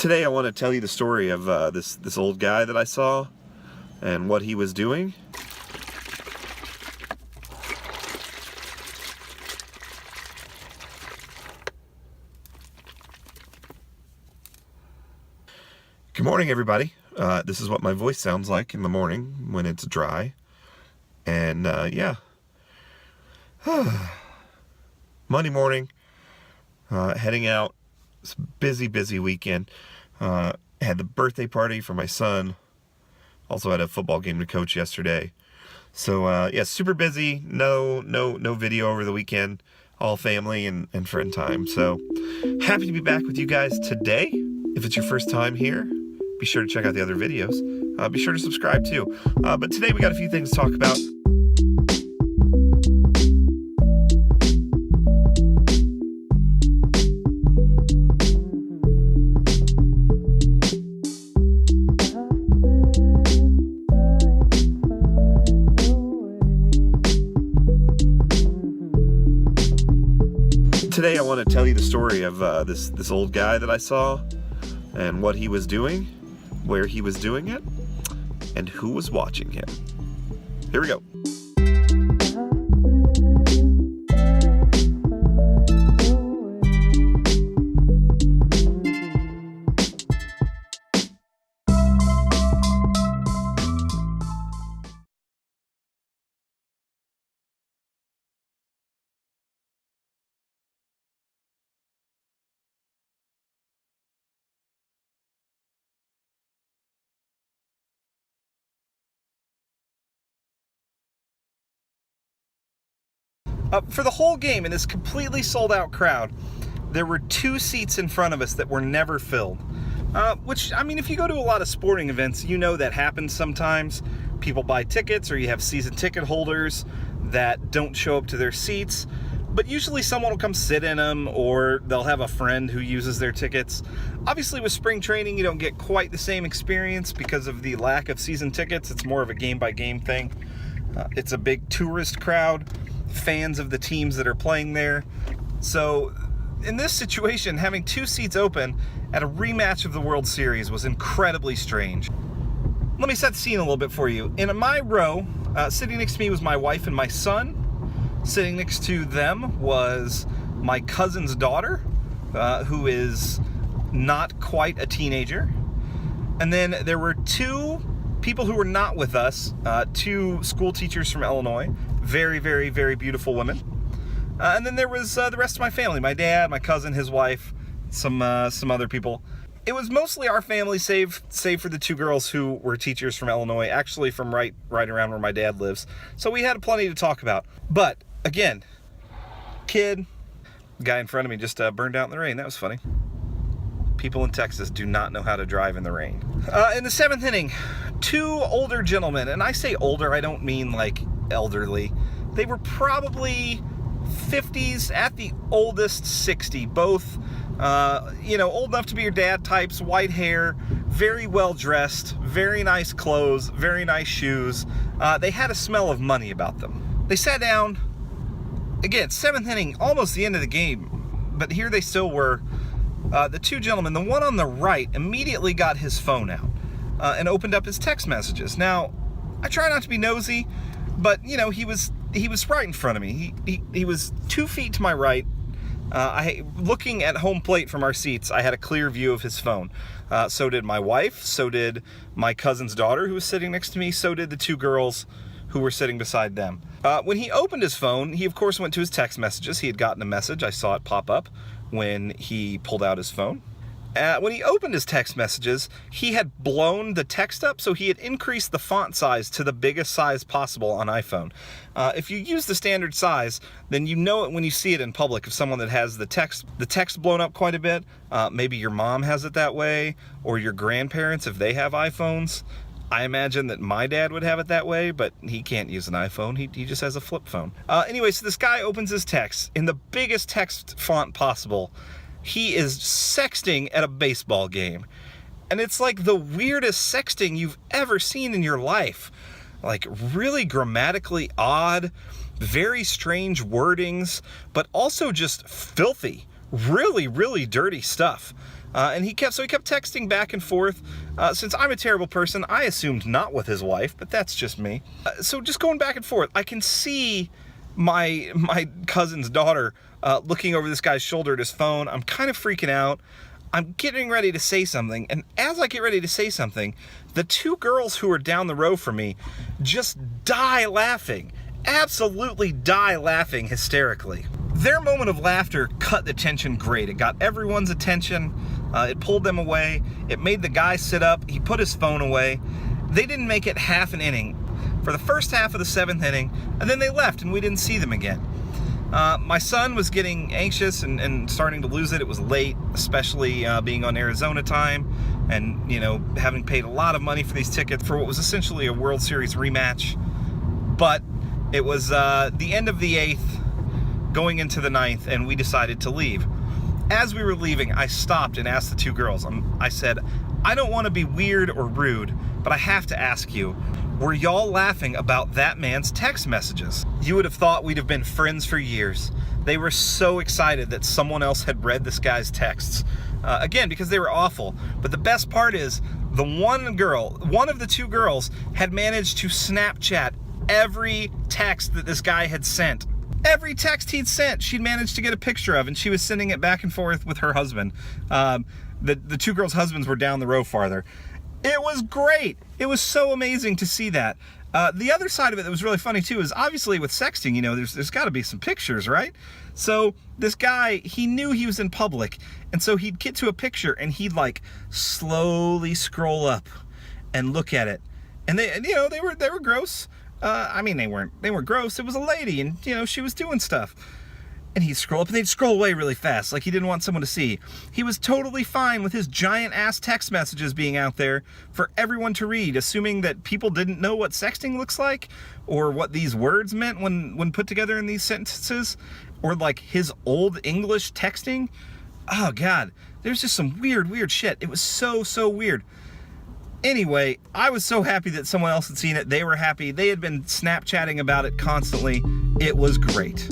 Today I want to tell you the story of this old guy that I saw and what he was doing. Good morning, everybody. This is what my voice sounds like in the morning when it's dry. And yeah. Monday morning, heading out. It's a busy weekend. Had the birthday party for my son. Also had a football game to coach yesterday. So yeah, super busy. No video over the weekend. All family and friend time. So happy to be back with you guys today. If it's your first time here, be sure to check out the other videos. Be sure to subscribe too. But today we got a few things to talk about. Today I want to tell you the story of this old guy that I saw and what he was doing, where he was doing it, and who was watching him. Here we go. For the whole game, in this completely sold out crowd, there were 2 seats in front of us that were never filled. Which, I mean, if you go to a lot of sporting events, you know that happens sometimes. People buy tickets, or you have season ticket holders that don't show up to their seats. But usually someone will come sit in them, or they'll have a friend who uses their tickets. Obviously with spring training, you don't get quite the same experience because of the lack of season tickets. It's more of a game-by-game thing. It's a big tourist crowd. Fans of the teams that are playing there. So in this situation, having 2 seats open at a rematch of the World Series was incredibly strange. Let me set the scene a little bit for you. In my row, sitting next to me was my wife and my son. Sitting next to them was my cousin's daughter, who is not quite a teenager. And then there were 2 people who were not with us, 2 school teachers from Illinois. Very beautiful women. And then there was the rest of my family, my dad, my cousin, his wife, some other people. It was mostly our family, save for the 2 girls who were teachers from Illinois, actually from right around where my dad lives. So we had plenty to talk about. But again, the guy in front of me just burned out in the rain. That was funny. People in Texas do not know how to drive in the rain. In the 7th inning, 2 older gentlemen, and I say older, I don't mean like elderly. They were probably 50s, at the oldest 60, both old enough to be your dad types, white hair, very well dressed, very nice clothes, very nice shoes. They had a smell of money about them. They sat down, again, 7th inning, almost the end of the game, but here they still were. The 2 gentlemen, the one on the right immediately got his phone out and opened up his text messages. Now, I try not to be nosy, but you know, he was right in front of me. He was 2 feet to my right. Looking at home plate from our seats, I had a clear view of his phone. So did my wife. So did my cousin's daughter, who was sitting next to me. So did the 2 girls who were sitting beside them. When he opened his phone, he of course went to his text messages. He had gotten a message. I saw it pop up when he pulled out his phone. When he opened his text messages, he had blown the text up, so he had increased the font size to the biggest size possible on iPhone. If you use the standard size, then you know it when you see it in public. If someone that has the text blown up quite a bit, maybe your mom has it that way, or your grandparents if they have iPhones. I imagine that my dad would have it that way, but he can't use an iPhone. He just has a flip phone. Anyway, so this guy opens his text in the biggest text font possible. He is sexting at a baseball game. And it's like the weirdest sexting you've ever seen in your life. Like really grammatically odd, very strange wordings, but also just filthy, really dirty stuff. And he kept texting back and forth. Since I'm a terrible person, I assumed not with his wife, but that's just me. So just going back and forth, I can see my cousin's daughter looking over this guy's shoulder at his phone. I'm kind of freaking out. I'm getting ready to say something, and as I get ready to say something, the two girls who are down the row from me just die laughing. Absolutely die laughing hysterically. Their moment of laughter cut the tension great. It got everyone's attention. It pulled them away. It made the guy sit up. He put his phone away. They didn't make it half an inning for the first half of the 7th inning, and then they left and we didn't see them again. My son was getting anxious and starting to lose it. It was late, especially being on Arizona time and, you know, having paid a lot of money for these tickets for what was essentially a World Series rematch. But it was the end of the 8th, going into the 9th, and we decided to leave. As we were leaving, I stopped and asked the two girls. I said, I don't want to be weird or rude, but I have to ask you, were y'all laughing about that man's text messages? You would have thought we'd have been friends for years. They were so excited that someone else had read this guy's texts. Again, because they were awful. But the best part is, one of the two girls, had managed to Snapchat every text that this guy had sent. Every text he'd sent, she'd managed to get a picture of, and she was sending it back and forth with her husband. The two girls' husbands were down the row farther. It was great. It was so amazing to see that. The other side of it that was really funny too is obviously with sexting, you know, there's got to be some pictures, right? So this guy, he knew he was in public, and so he'd get to a picture and he'd like slowly scroll up and look at it. And they were gross. I mean, they weren't gross. It was a lady, and you know, she was doing stuff. And he'd scroll up and they'd scroll away really fast, like he didn't want someone to see. He was totally fine with his giant ass text messages being out there for everyone to read, assuming that people didn't know what sexting looks like, or what these words meant when put together in these sentences, or like his old English texting. Oh God, there's just some weird shit. It was so weird. Anyway, I was so happy that someone else had seen it. They were happy. They had been Snapchatting about it constantly. It was great.